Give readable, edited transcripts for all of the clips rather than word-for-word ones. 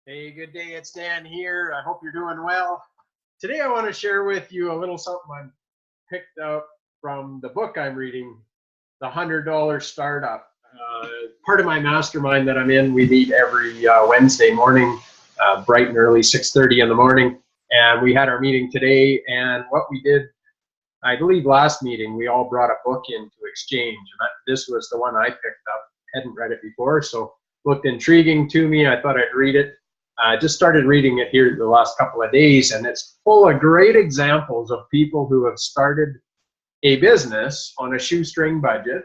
Hey, good day. It's Dan here. I hope you're doing well. Today I want to share with you a little something I picked up from the book I'm reading, The $100 Startup. Part of my mastermind that I'm in, we meet every Wednesday morning, bright and early, 6:30 in the morning. And we had our meeting today, and what we did, I believe last meeting, we all brought a book in to exchange. And this was the one I picked up. Hadn't read it before, so looked intriguing to me. I thought I'd read it. I just started reading it here the last couple of days, and it's full of great examples of people who have started a business on a shoestring budget,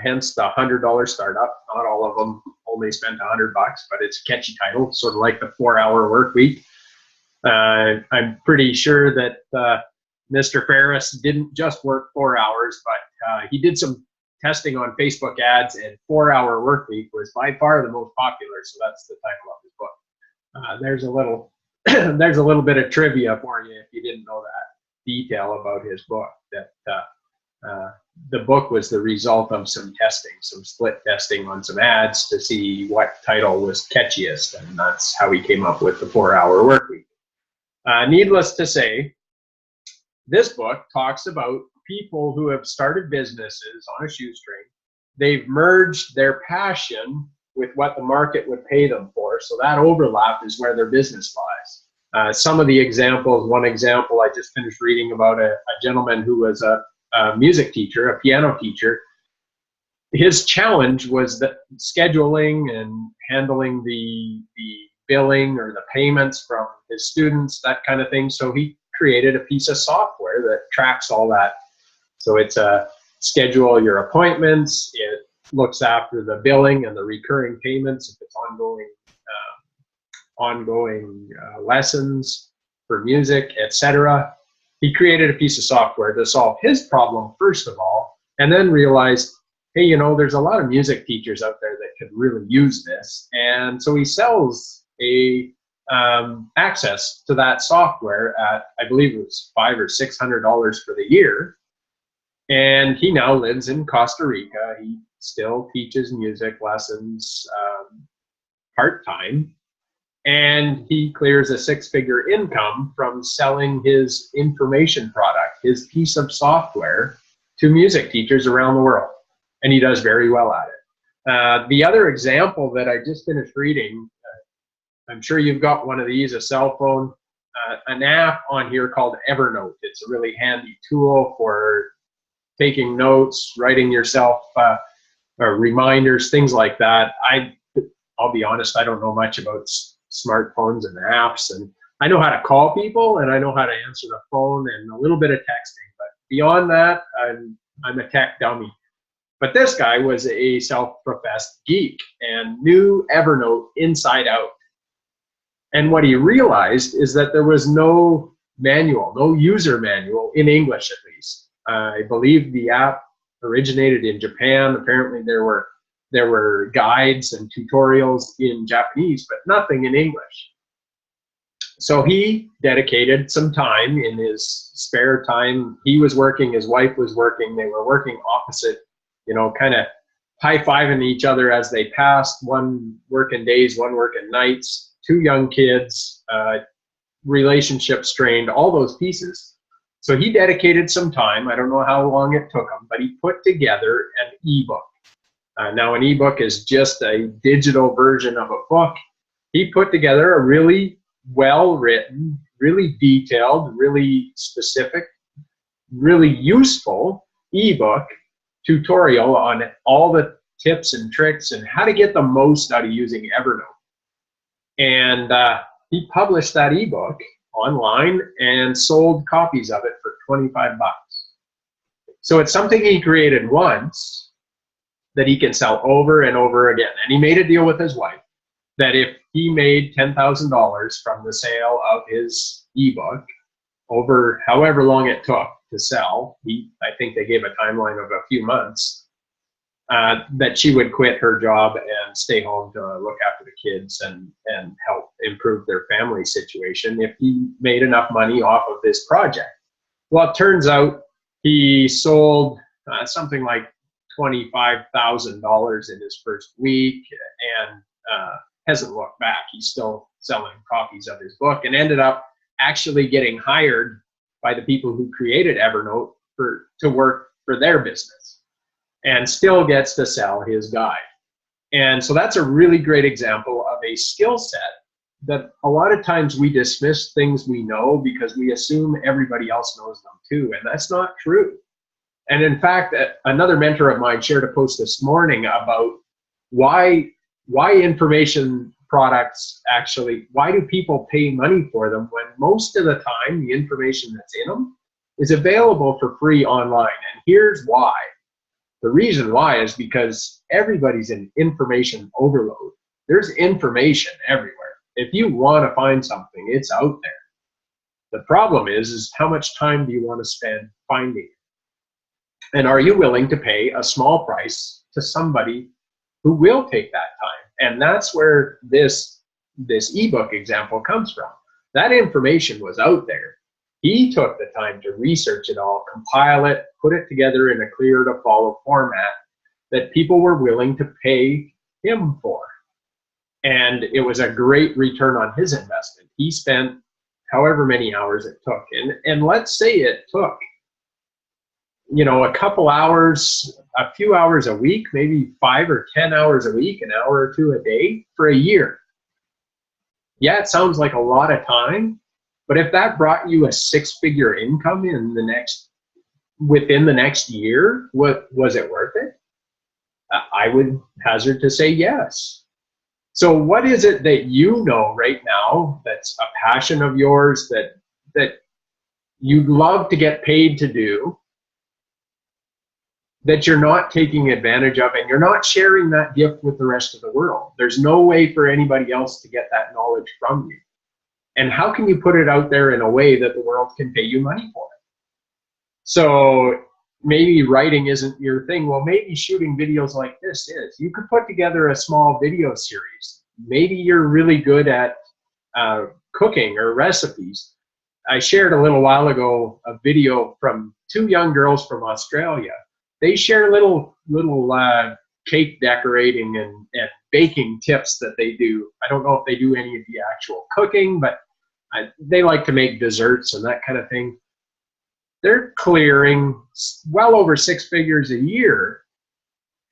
hence the $100 startup. Not all of them only spent $100, but it's a catchy title, sort of like the 4-hour work week. I'm pretty sure that Mr. Ferris didn't just work 4 hours, but he did some testing on Facebook ads, and 4-hour work week was by far the most popular. So that's the title of his book. There's a little, there's a little bit of trivia for you if you didn't know that detail about his book. That the book was the result of some testing, some split testing on some ads to see what title was catchiest, and that's how he came up with the 4-hour work week. Needless to say, this book talks about people who have started businesses on a shoestring. They've merged their passion with what the market would pay them for. So that overlap is where their business lies. Some of the examples, one example I just finished reading about a gentleman who was a music teacher, a piano teacher. His challenge was that scheduling and handling the billing or the payments from his students, that kind of thing. So he created a piece of software that tracks all that. So it's schedule your appointments. It looks after the billing and the recurring payments if it's ongoing lessons for music, etc. He created a piece of software to solve his problem first of all, and then realized, hey, you know, there's a lot of music teachers out there that could really use this, and so he sells a access to that software at, I believe it was $500 or $600 for the year. And he now lives in Costa Rica. He still teaches music lessons part-time, and he clears a 6-figure income from selling his information product, his piece of software, to music teachers around the world, and he does very well at it. The other example that I just finished reading, I'm sure you've got one of these, a cell phone, an app on here called Evernote. It's a really handy tool for taking notes, writing yourself reminders, things like that. I'll be honest, I don't know much about smartphones and apps, and I know how to call people and I know how to answer the phone and a little bit of texting, but beyond that, I'm a tech dummy. But this guy was a self-professed geek and knew Evernote inside out. And what he realized is that there was no manual, no user manual in English at least. I believe the app originated in Japan. Apparently there were guides and tutorials in Japanese, but nothing in English. So he dedicated some time in his spare time. He was working, his wife was working, they were working opposite, you know, kind of high-fiving each other as they passed, one working days, one working nights, 2 young kids, relationship strained, all those pieces. So he dedicated some time. I don't know how long it took him, but he put together an ebook. Now an ebook is just a digital version of a book. He put together a really well-written, really detailed, really specific, really useful ebook tutorial on all the tips and tricks and how to get the most out of using Evernote. And he published that ebook online and sold copies of it for $25. So it's something he created once that he can sell over and over again. And he made a deal with his wife that if he made $10,000 from the sale of his ebook over however long it took to sell, I think they gave a timeline of a few months, that she would quit her job and stay home to look after the kids and help improve their family situation if he made enough money off of this project. Well, it turns out he sold something like $25,000 in his first week, and hasn't looked back. He's still selling copies of his book and ended up actually getting hired by the people who created Evernote to work for their business, and still gets to sell his guide. And so that's a really great example of a skill set that a lot of times we dismiss things we know because we assume everybody else knows them too, and that's not true. And in fact, another mentor of mine shared a post this morning about why information products actually, why do people pay money for them when most of the time the information that's in them is available for free online. And here's why. The reason why is because everybody's in information overload. There's information everywhere. If you want to find something, it's out there. The problem is how much time do you want to spend finding it? And are you willing to pay a small price to somebody who will take that time? And that's where this ebook example comes from. That information was out there. He took the time to research it all, compile it, put it together in a clear to follow format that people were willing to pay him for. And it was a great return on his investment. He spent however many hours it took. And let's say it took, a couple hours, a few hours a week, maybe 5 or 10 hours a week, an hour or two a day for a year. Yeah, it sounds like a lot of time, but if that brought you a 6-figure income within the next year, was it worth it? I would hazard to say yes. So what is it that you know right now that's a passion of yours that you'd love to get paid to do, that you're not taking advantage of, and you're not sharing that gift with the rest of the world? There's no way for anybody else to get that knowledge from you. And how can you put it out there in a way that the world can pay you money for it? So maybe writing isn't your thing. Well, maybe shooting videos like this is. You could put together a small video series. Maybe you're really good at cooking or recipes. I shared a little while ago a video from 2 young girls from Australia. They share little cake decorating and baking tips that they do. I don't know if they do any of the actual cooking, but they like to make desserts and that kind of thing. They're clearing well over 6 figures a year,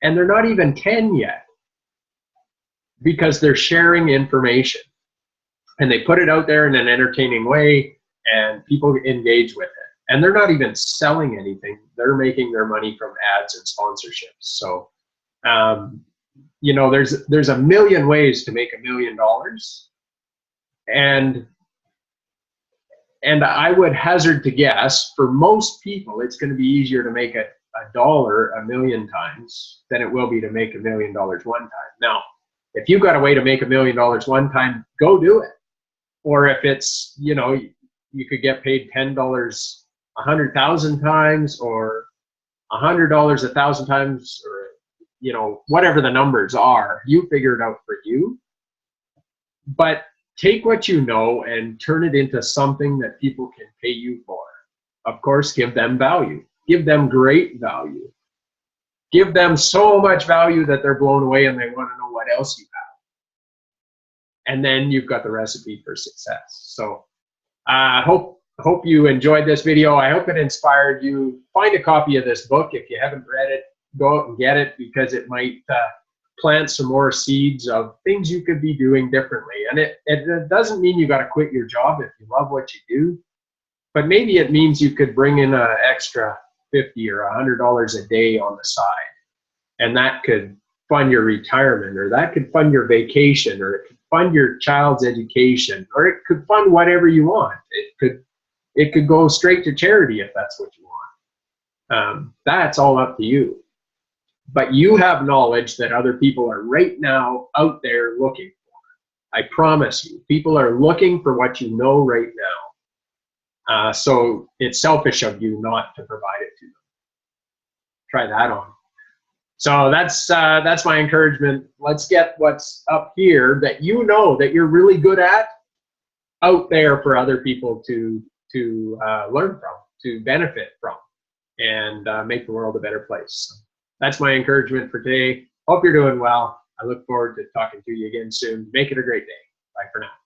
and they're not even 10 yet, because they're sharing information and they put it out there in an entertaining way and people engage with it. And they're not even selling anything. They're making their money from ads and sponsorships. So, there's a million ways to make $1 million. And I would hazard to guess, for most people, it's going to be easier to make $1 1 million times than it will be to make $1 million one time. Now, if you've got a way to make $1 million one time, go do it. Or if it's, you could get paid $10 100,000 times, or $100 1,000 times, or whatever the numbers are, you figure it out for you. But take what you know and turn it into something that people can pay you for. Of course, give them value. Give them great value. Give them so much value that they're blown away and they want to know what else you have. And then you've got the recipe for success. So I hope you enjoyed this video. I hope it inspired you. Find a copy of this book. If you haven't read it, go out and get it, because it might plant some more seeds of things you could be doing differently. And it doesn't mean you got to quit your job if you love what you do, but maybe it means you could bring in an extra $50 or $100 a day on the side, and that could fund your retirement, or that could fund your vacation, or it could fund your child's education, or it could fund whatever you want. It could go straight to charity if that's what you want. That's all up to you. But you have knowledge that other people are right now out there looking for. I promise you, people are looking for what you know right now. So it's selfish of you not to provide it to them. Try that on. So that's my encouragement. Let's get what's up here that that you're really good at out there for other people to learn from, to benefit from, and make the world a better place. So that's my encouragement for today. Hope you're doing well. I look forward to talking to you again soon. Make it a great day. Bye for now.